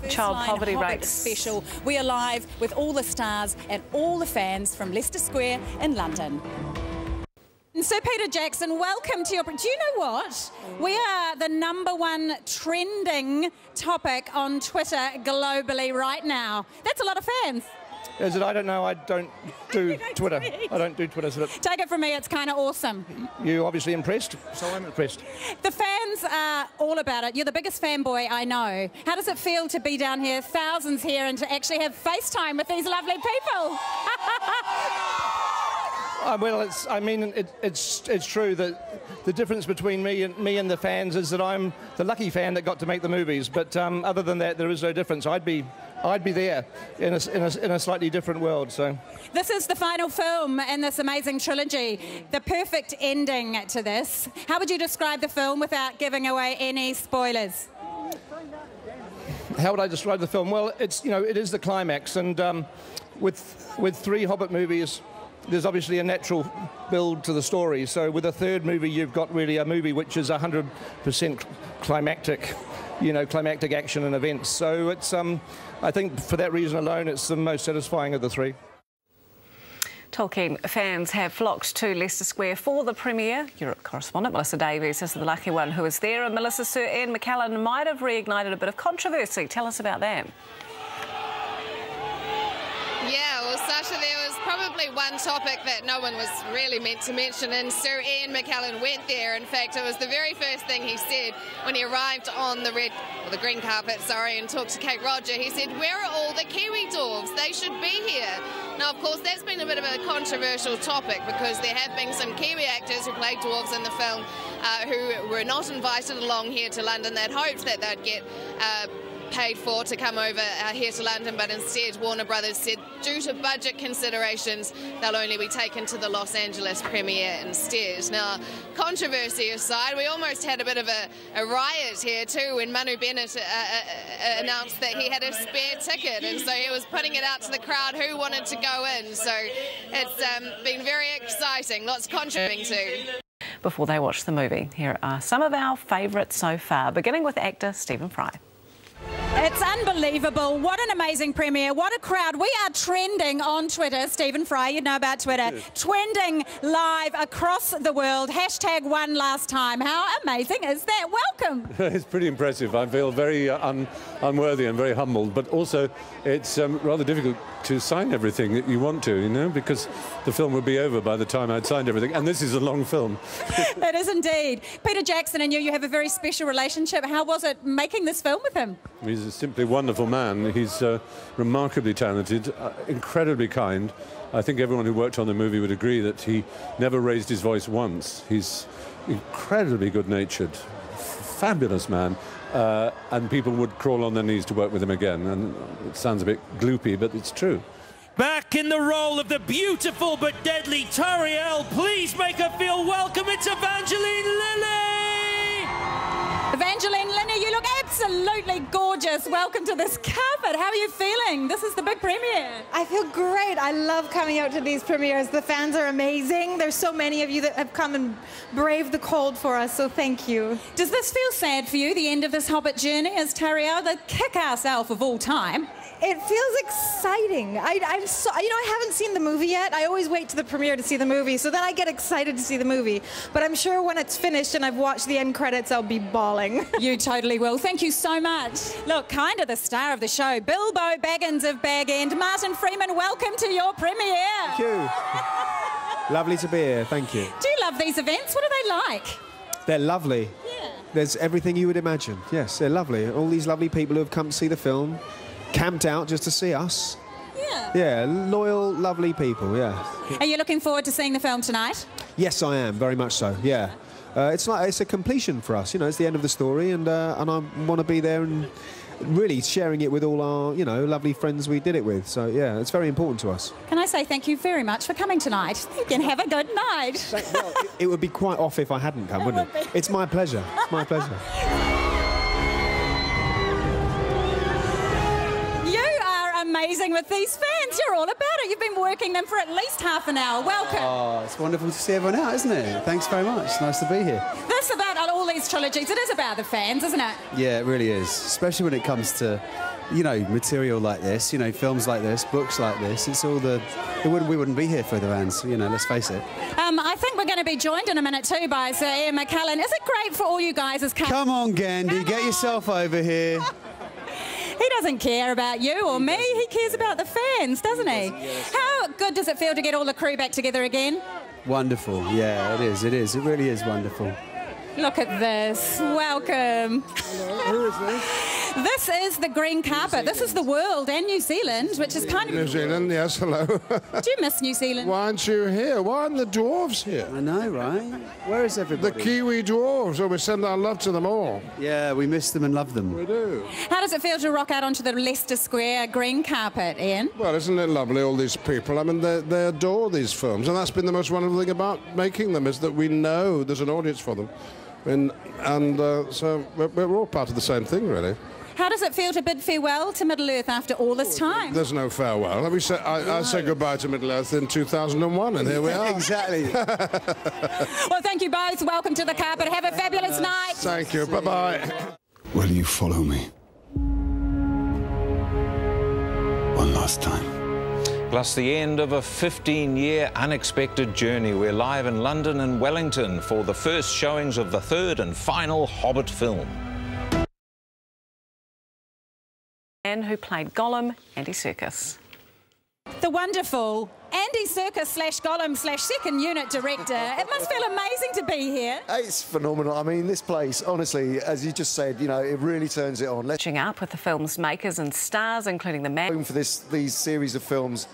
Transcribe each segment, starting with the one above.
child poverty Hobbit rates. Special. We are live with all the stars and all the fans from Leicester Square in London. So Peter Jackson, welcome to your... Do you know what? We are the #1 trending topic on Twitter globally right now. That's a lot of fans. Is it? I don't know. I don't do Twitter. I don't do Twitter. So Take it from me, it's kind of awesome. you're obviously impressed, so I'm impressed. The fans are all about it. You're the biggest fanboy I know. How does it feel to be down here, thousands here, and to actually have FaceTime with these lovely people? Well, it's true that the difference between me and the fans is that I'm the lucky fan that got to make the movies. But other than that, there is no difference. I'd be there in a slightly different world. So this is the final film in this amazing trilogy, the perfect ending to this. How would you describe the film without giving away any spoilers? how would I describe the film? Well, it is the climax, and with 3 Hobbit movies, there's obviously a natural build to the story. So with a third movie, you've got really a movie which is 100% climactic, climactic action and events. So it's, I think for that reason alone, it's the most satisfying of the 3. Tolkien fans have flocked to Leicester Square for the premiere. Europe correspondent Melissa Davies is the lucky one who was there. And Melissa, Sir Ian McKellen might have reignited a bit of controversy. Tell us about that. Yeah, well, Sasha, there was probably one topic that no one was really meant to mention, and Sir Ian McKellen went there. In fact, it was the very first thing he said when he arrived on the green carpet, and talked to Kate Roger. He said, "Where are all the Kiwi dwarves? They should be here." Now, of course, that's been a bit of a controversial topic because there have been some Kiwi actors who played dwarves in the film who were not invited along here to London. They'd hoped that they'd get paid for to come over here to London, but instead Warner Brothers said due to budget considerations they'll only be taken to the Los Angeles premiere instead. Now, controversy aside, we almost had a bit of a riot here too when Manu Bennett announced that he had a spare ticket, and so he was putting it out to the crowd who wanted to go in. So it's been very exciting, lots of contributing to. Before they watch the movie, here are some of our favourites so far, beginning with actor Stephen Fry. It's unbelievable. What an amazing premiere. What a crowd. We are trending on Twitter. Stephen Fry, you know about Twitter. Yeah. Trending live across the world. Hashtag one last time. How amazing is that? Welcome. It's pretty impressive. I feel very unworthy and very humbled, but also it's rather difficult to sign everything that you want to, because the film would be over by the time I'd signed everything, and this is a long film. It is indeed. Peter Jackson and you have a very special relationship. How was it making this film with him? He's a simply wonderful man. He's remarkably talented, incredibly kind. I think everyone who worked on the movie would agree that he never raised his voice once. He's incredibly good-natured, fabulous man. And people would crawl on their knees to work with him again. And it sounds a bit gloopy, but it's true. Back in the role of the beautiful but deadly Tauriel, please make her feel welcome. It's Evangeline Lilly! Evangeline Lilly, you look absolutely gorgeous. Welcome to this carpet. How are you feeling? This is the big premiere. I feel great. I love coming out to these premieres. The fans are amazing. There's so many of you that have come and braved the cold for us, so thank you. Does this feel sad for you, the end of this Hobbit journey as Tauriel, the kick-ass elf of all time? It feels exciting. I haven't seen the movie yet. I always wait to the premiere to see the movie, so then I get excited to see the movie. But I'm sure when it's finished and I've watched the end credits, I'll be bawling. You totally will. Thank you so much. Look, kind of the star of the show, Bilbo Baggins of Baggins. Martin Freeman, welcome to your premiere. Thank you. Lovely to be here. Thank you. Do you love these events? What are they like? They're lovely. Yeah. There's everything you would imagine. Yes, they're lovely. All these lovely people who have come to see the film. Camped out just to see us. Yeah. Yeah, loyal, lovely people, yeah. Are you looking forward to seeing the film tonight? Yes, I am, very much so, yeah. It's a completion for us, it's the end of the story, and I want to be there and really sharing it with all our, lovely friends we did it with. So, yeah, it's very important to us. Can I say thank you very much for coming tonight? Thank you and have a good night. Well, it would be quite off if I hadn't come, wouldn't it? It's my pleasure. It's my pleasure. Amazing with these fans. You're all about it. You've been working them for at least half an hour. Welcome. Oh, it's wonderful to see everyone out, isn't it? Thanks very much. Nice to be here. This about all these trilogies. It is about the fans, isn't it? Yeah, it really is. Especially when it comes to you know, material like this, you know, films like this, books like this. It's all we wouldn't be here for the Vans, you know, let's face it. I think we're going to be joined in a minute too by Sir Ian McKellen. Is it great for all you guys as Come on, Gandhi, get yourself over here. He doesn't care about you or me, he cares about the fans, doesn't he? Yes. How good does it feel to get all the crew back together again? Wonderful, yeah, it is, it really is wonderful. Look at this, welcome. Hello, who is this? This is the green carpet. This is the world and New Zealand, which is kind of... New Zealand, yes, hello. Do you miss New Zealand? Why aren't you here? Why aren't the dwarves here? I know, right? Where is everybody? The Kiwi dwarves. Oh, we send our love to them all. Yeah, we miss them and love them. We do. How does it feel to rock out onto the Leicester Square green carpet, Ian? Well, isn't it lovely, all these people? I mean, they adore these films, and that's been the most wonderful thing about making them, is that we know there's an audience for them. So we're all part of the same thing, really. How does it feel to bid farewell to Middle-earth after all this time? There's no farewell. I said goodbye to Middle-earth in 2001, and here we are. Exactly. Well, thank you both. Welcome to the carpet. Have a fabulous night. Thank you. Bye-bye. Will you follow me? One last time. Plus the end of a 15-year unexpected journey. We're live in London and Wellington for the first showings of the third and final Hobbit film. Man who played Gollum, Andy Serkis. The wonderful Andy Serkis /Gollum /second unit director. It must feel amazing to be here. It's phenomenal. I mean, this place, honestly, as you just said, you know, it really turns it on. Catching up with the film's makers and stars, including the man for these series of films,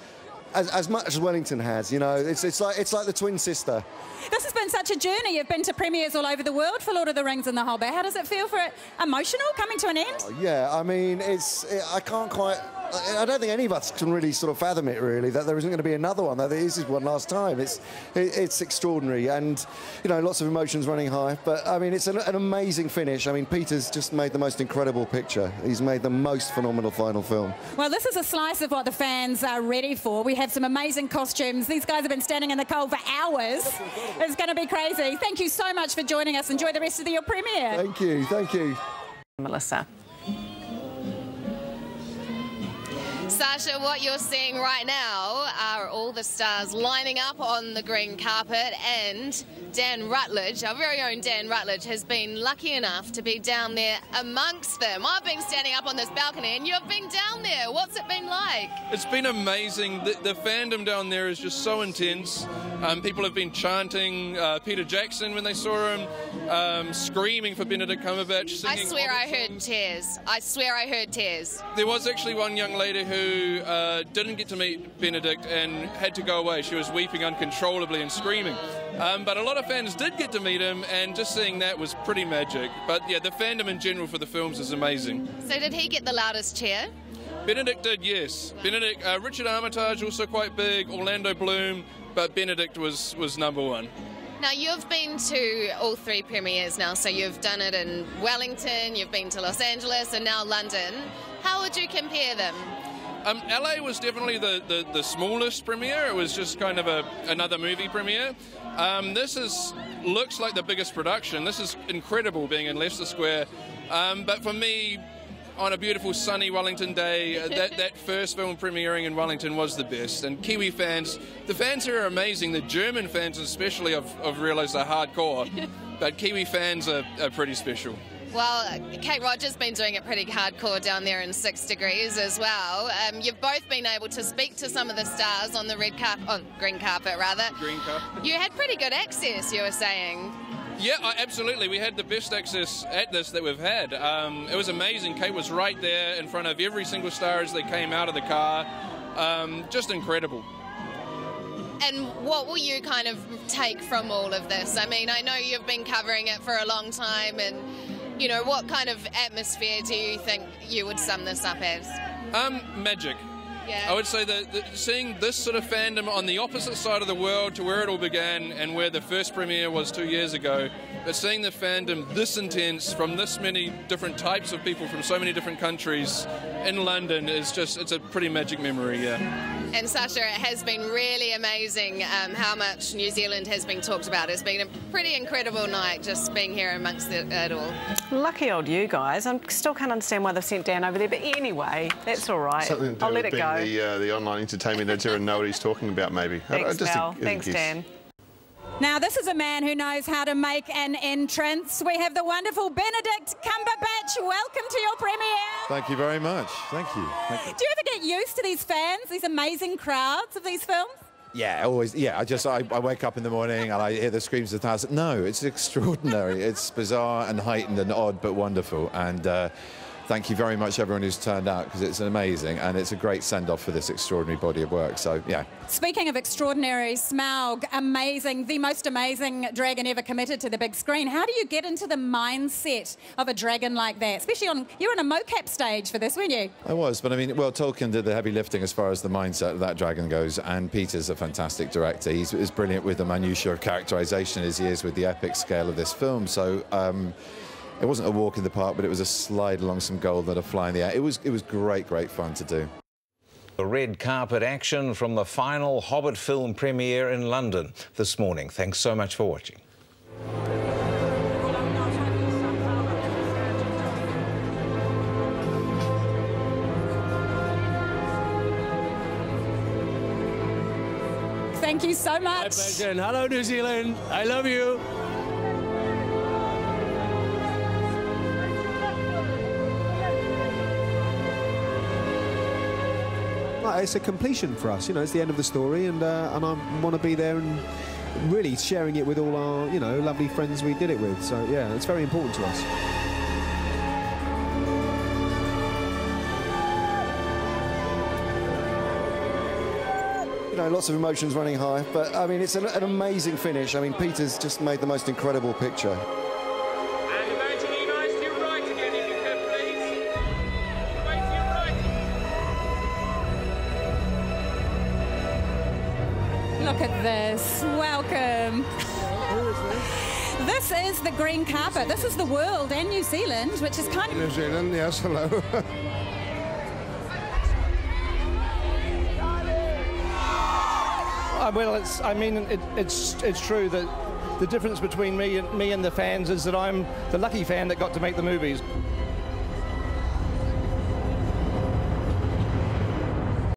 as much as Wellington has, you know, it's like the twin sister. This has been such a journey. You've been to premieres all over the world for Lord of the Rings and The Hobbit. How does it feel for it? Emotional, coming to an end? Yeah, I mean, I can't quite... I don't think any of us can really sort of fathom it, really, that there isn't going to be another one. That this is one last time. It's extraordinary, and, you know, lots of emotions running high. But, I mean, it's an amazing finish. I mean, Peter's just made the most incredible picture. He's made the most phenomenal final film. Well, this is a slice of what the fans are ready for. We have some amazing costumes. These guys have been standing in the cold for hours. It's going to be crazy. Thank you so much for joining us. Enjoy the rest of your premiere. Thank you. Thank you. Melissa. Sasha, what you're seeing right now are all the stars lining up on the green carpet, and Dan Rutledge, our very own Dan Rutledge, has been lucky enough to be down there amongst them. I've been standing up on this balcony and you've been down there. What's it been like? It's been amazing. The fandom down there is just so intense. People have been chanting Peter Jackson when they saw him, screaming for Benedict Cumberbatch, singing. I swear I heard tears. I swear I heard tears. There was actually one young lady who didn't get to meet Benedict and had to go away. She was weeping uncontrollably and screaming. But a lot of fans did get to meet him, and just seeing that was pretty magic. But yeah, the fandom in general for the films is amazing. So did he get the loudest cheer? Benedict did, yes. Benedict, Richard Armitage also quite big, Orlando Bloom, but Benedict was number one. Now, you've been to all three premieres now, so you've done it in Wellington, you've been to Los Angeles, and now London. How would you compare them? LA was definitely the smallest premiere. It was just kind of another movie premiere. This looks like the biggest production. This is incredible being in Leicester Square. But for me, on a beautiful sunny Wellington day, that first film premiering in Wellington was the best. And Kiwi fans, the fans here are amazing. The German fans especially, I've realised, are hardcore. But Kiwi fans are pretty special. Well, Kate Roger's been doing it pretty hardcore down there in 6 Degrees as well. You've both been able to speak to some of the stars on the green carpet, rather. Green carpet. You had pretty good access, you were saying. Yeah, absolutely. We had the best access at this that we've had. It was amazing. Kate was right there in front of every single star as they came out of the car. Just incredible. And what will you kind of take from all of this? I mean, I know you've been covering it for a long time, and you know, what kind of atmosphere do you think you would sum this up as? Magic. Yeah. I would say that seeing this sort of fandom on the opposite side of the world to where it all began and where the first premiere was 2 years ago, but seeing the fandom this intense from this many different types of people from so many different countries in London is just, it's a pretty magic memory, yeah. And Sasha, it has been really amazing how much New Zealand has been talked about. It's been a pretty incredible night just being here amongst it all. Lucky old you guys. I still can't understand why they've sent Dan over there, but anyway, that's all right. I'll let it go. The online entertainment editor and know what he's talking about, maybe. Thanks, Mel. Thanks, Dan. Now, this is a man who knows how to make an entrance. We have the wonderful Benedict Cumberbatch. Welcome to your premiere. Thank you very much. Thank you. Thank you. Do you ever get used to these fans, these amazing crowds of these films? Yeah, always. Yeah, I wake up in the morning and I hear the screams of thousands. No, it's extraordinary. It's bizarre and heightened and odd, but wonderful. And thank you very much, everyone who's turned out, because it's amazing and it's a great send-off for this extraordinary body of work. So, yeah. Speaking of extraordinary, Smaug, amazing, the most amazing dragon ever committed to the big screen. How do you get into the mindset of a dragon like that? Especially you were on a mocap stage for this, weren't you? I was, but I mean, well, Tolkien did the heavy lifting as far as the mindset of that dragon goes, and Peter's a fantastic director. He's brilliant with the minutiae of characterisation as he is with the epic scale of this film. So, it wasn't a walk in the park, but it was a slide along some gold that are flying in the air. It was great fun to do. The red carpet action from the final Hobbit film premiere in London this morning. Thanks so much for watching. Thank you so much. My pleasure. And hello, New Zealand. I love you. It's a completion for us, it's the end of the story, and I want to be there and really sharing it with all our, lovely friends we did it with. So, yeah, it's very important to us. Lots of emotions running high, but, I mean, it's an amazing finish. I mean, Peter's just made the most incredible picture. Look at this. Welcome. Who is this? This is the green carpet. This is the world and New Zealand, which is kind of... New Zealand, yes, hello. Well, it's true that the difference between me and the fans is that I'm the lucky fan that got to make the movies.